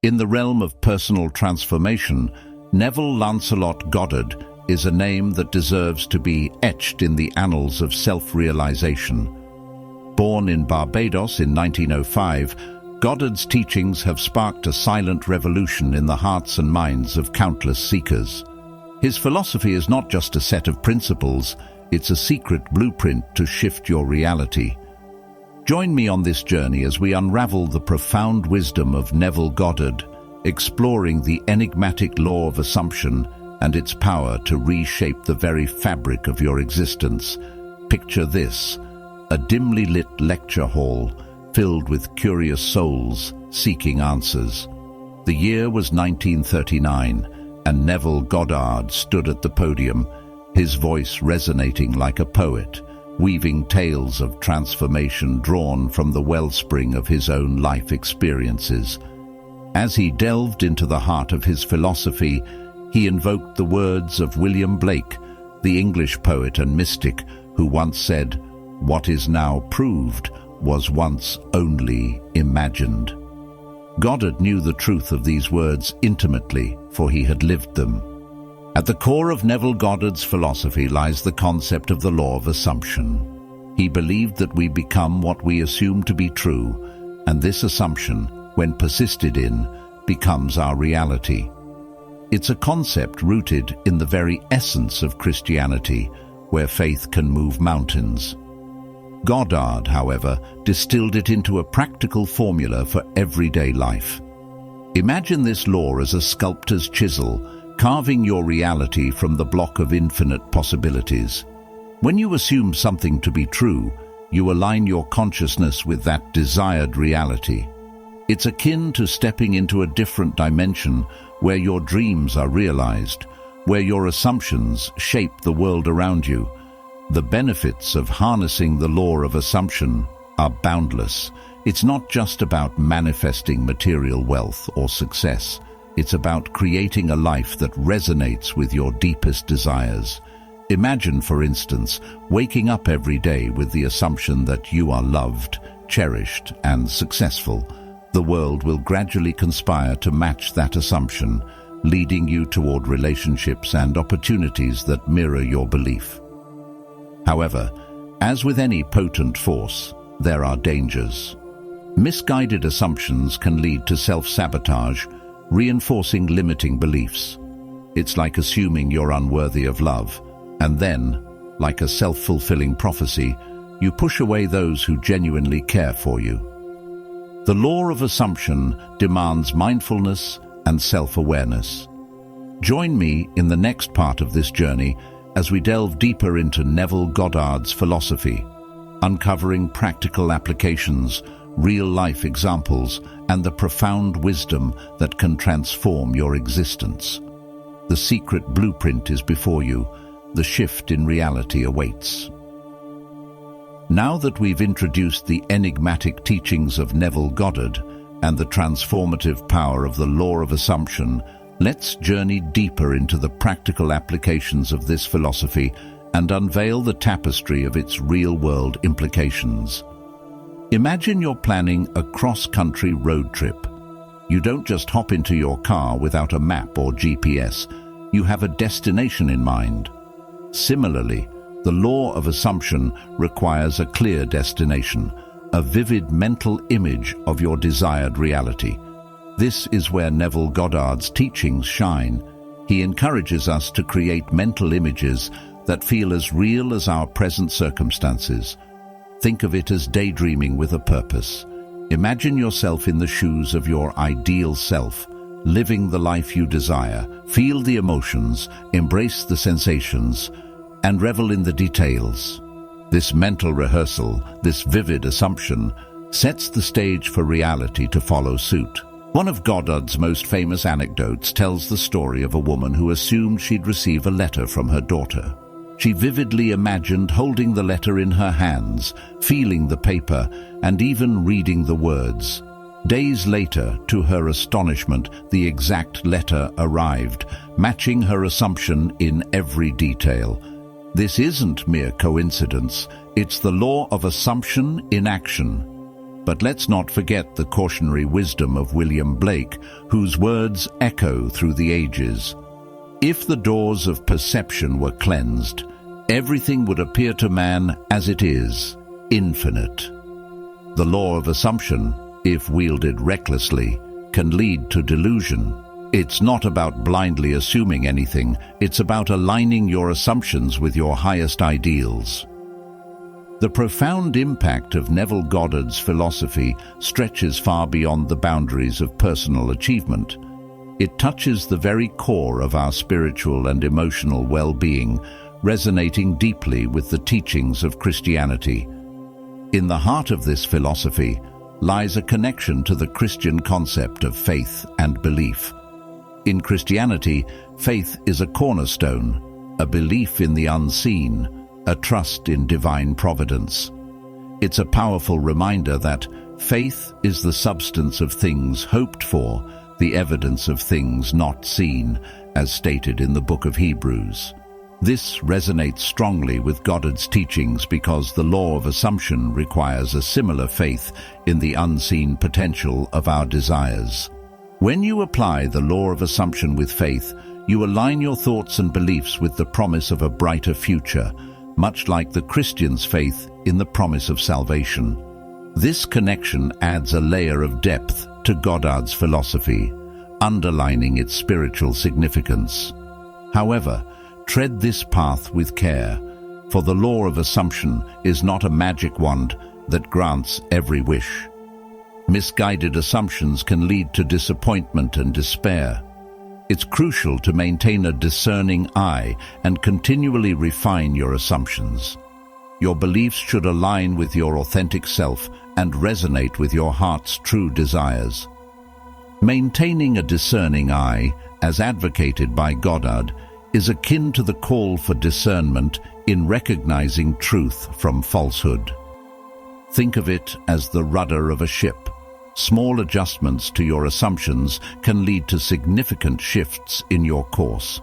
In the realm of personal transformation, Neville Lancelot Goddard is a name that deserves to be etched in the annals of self-realization. Born in Barbados in 1905, Goddard's teachings have sparked a silent revolution in the hearts and minds of countless seekers. His philosophy is not just a set of principles, it's a secret blueprint to shift your reality. Join me on this journey as we unravel the profound wisdom of Neville Goddard, exploring the enigmatic law of assumption and its power to reshape the very fabric of your existence. Picture this: a dimly lit lecture hall filled with curious souls seeking answers. The year was 1939, and Neville Goddard stood at the podium, his voice resonating like a poet, weaving tales of transformation drawn from the wellspring of his own life experiences. As he delved into the heart of his philosophy, he invoked the words of William Blake, the English poet and mystic, who once said, "What is now proved was once only imagined." Goddard knew the truth of these words intimately, for he had lived them. At the core of Neville Goddard's philosophy lies the concept of the law of assumption. He believed that we become what we assume to be true, and this assumption, when persisted in, becomes our reality. It's a concept rooted in the very essence of Christianity, where faith can move mountains. Goddard, however, distilled it into a practical formula for everyday life. Imagine this law as a sculptor's chisel, carving your reality from the block of infinite possibilities. When you assume something to be true, you align your consciousness with that desired reality. It's akin to stepping into a different dimension where your dreams are realized, where your assumptions shape the world around you. The benefits of harnessing the law of assumption are boundless. It's not just about manifesting material wealth or success. It's about creating a life that resonates with your deepest desires. Imagine, for instance, waking up every day with the assumption that you are loved, cherished, and successful. The world will gradually conspire to match that assumption, leading you toward relationships and opportunities that mirror your belief. However, as with any potent force, there are dangers. Misguided assumptions can lead to self-sabotage, reinforcing limiting beliefs. It's like assuming you're unworthy of love, and then, like a self-fulfilling prophecy, you push away those who genuinely care for you. The law of assumption demands mindfulness and self-awareness. Join me in the next part of this journey as we delve deeper into Neville Goddard's philosophy, uncovering practical applications, real-life examples, and the profound wisdom that can transform your existence. The secret blueprint is before you. The shift in reality awaits. Now that we've introduced the enigmatic teachings of Neville Goddard and the transformative power of the law of assumption, let's journey deeper into the practical applications of this philosophy and unveil the tapestry of its real-world implications. Imagine you're planning a cross-country road trip. You don't just hop into your car without a map or GPS. You have a destination in mind. Similarly, the law of assumption requires a clear destination, a vivid mental image of your desired reality. This is where Neville Goddard's teachings shine. He encourages us to create mental images that feel as real as our present circumstances. Think of it as daydreaming with a purpose. Imagine yourself in the shoes of your ideal self, living the life you desire. Feel the emotions, embrace the sensations, and revel in the details. This mental rehearsal, this vivid assumption, sets the stage for reality to follow suit. One of Goddard's most famous anecdotes tells the story of a woman who assumed she'd receive a letter from her daughter. She vividly imagined holding the letter in her hands, feeling the paper, and even reading the words. Days later, to her astonishment, the exact letter arrived, matching her assumption in every detail. This isn't mere coincidence, it's the law of assumption in action. But let's not forget the cautionary wisdom of William Blake, whose words echo through the ages. If the doors of perception were cleansed, everything would appear to man as it is, infinite. The law of assumption, if wielded recklessly, can lead to delusion. It's not about blindly assuming anything, it's about aligning your assumptions with your highest ideals. The profound impact of Neville Goddard's philosophy stretches far beyond the boundaries of personal achievement. It touches the very core of our spiritual and emotional well-being, resonating deeply with the teachings of Christianity. In the heart of this philosophy lies a connection to the Christian concept of faith and belief. In Christianity, faith is a cornerstone, a belief in the unseen, a trust in divine providence. It's a powerful reminder that faith is the substance of things hoped for, the evidence of things not seen, as stated in the book of Hebrews. This resonates strongly with Goddard's teachings because the law of assumption requires a similar faith in the unseen potential of our desires. When you apply the law of assumption with faith, you align your thoughts and beliefs with the promise of a brighter future, much like the Christian's faith in the promise of salvation. This connection adds a layer of depth to Goddard's philosophy, underlining its spiritual significance. However, tread this path with care, for the law of assumption is not a magic wand that grants every wish. Misguided assumptions can lead to disappointment and despair. It's crucial to maintain a discerning eye and continually refine your assumptions. Your beliefs should align with your authentic self and resonate with your heart's true desires. Maintaining a discerning eye, as advocated by Goddard, is akin to the call for discernment in recognizing truth from falsehood. Think of it as the rudder of a ship. Small adjustments to your assumptions can lead to significant shifts in your course.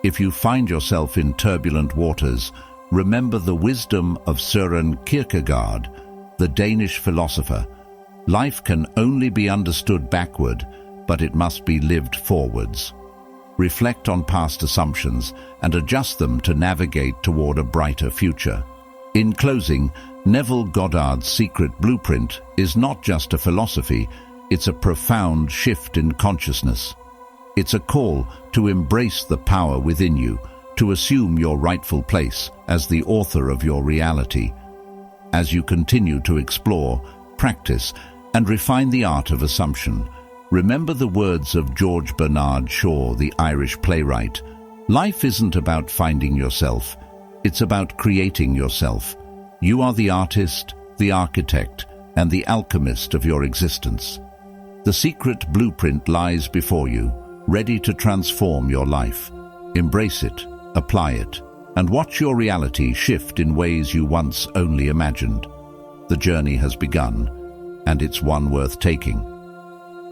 If you find yourself in turbulent waters, remember the wisdom of Søren Kierkegaard, the Danish philosopher. Life can only be understood backward, but it must be lived forwards. Reflect on past assumptions and adjust them to navigate toward a brighter future. In closing, Neville Goddard's secret blueprint is not just a philosophy, it's a profound shift in consciousness. It's a call to embrace the power within you, to assume your rightful place as the author of your reality. As you continue to explore, practice, and refine the art of assumption, remember the words of George Bernard Shaw, the Irish playwright. Life isn't about finding yourself, it's about creating yourself. You are the artist, the architect, and the alchemist of your existence. The secret blueprint lies before you, ready to transform your life. Embrace it, apply it, and watch your reality shift in ways you once only imagined. The journey has begun, and it's one worth taking.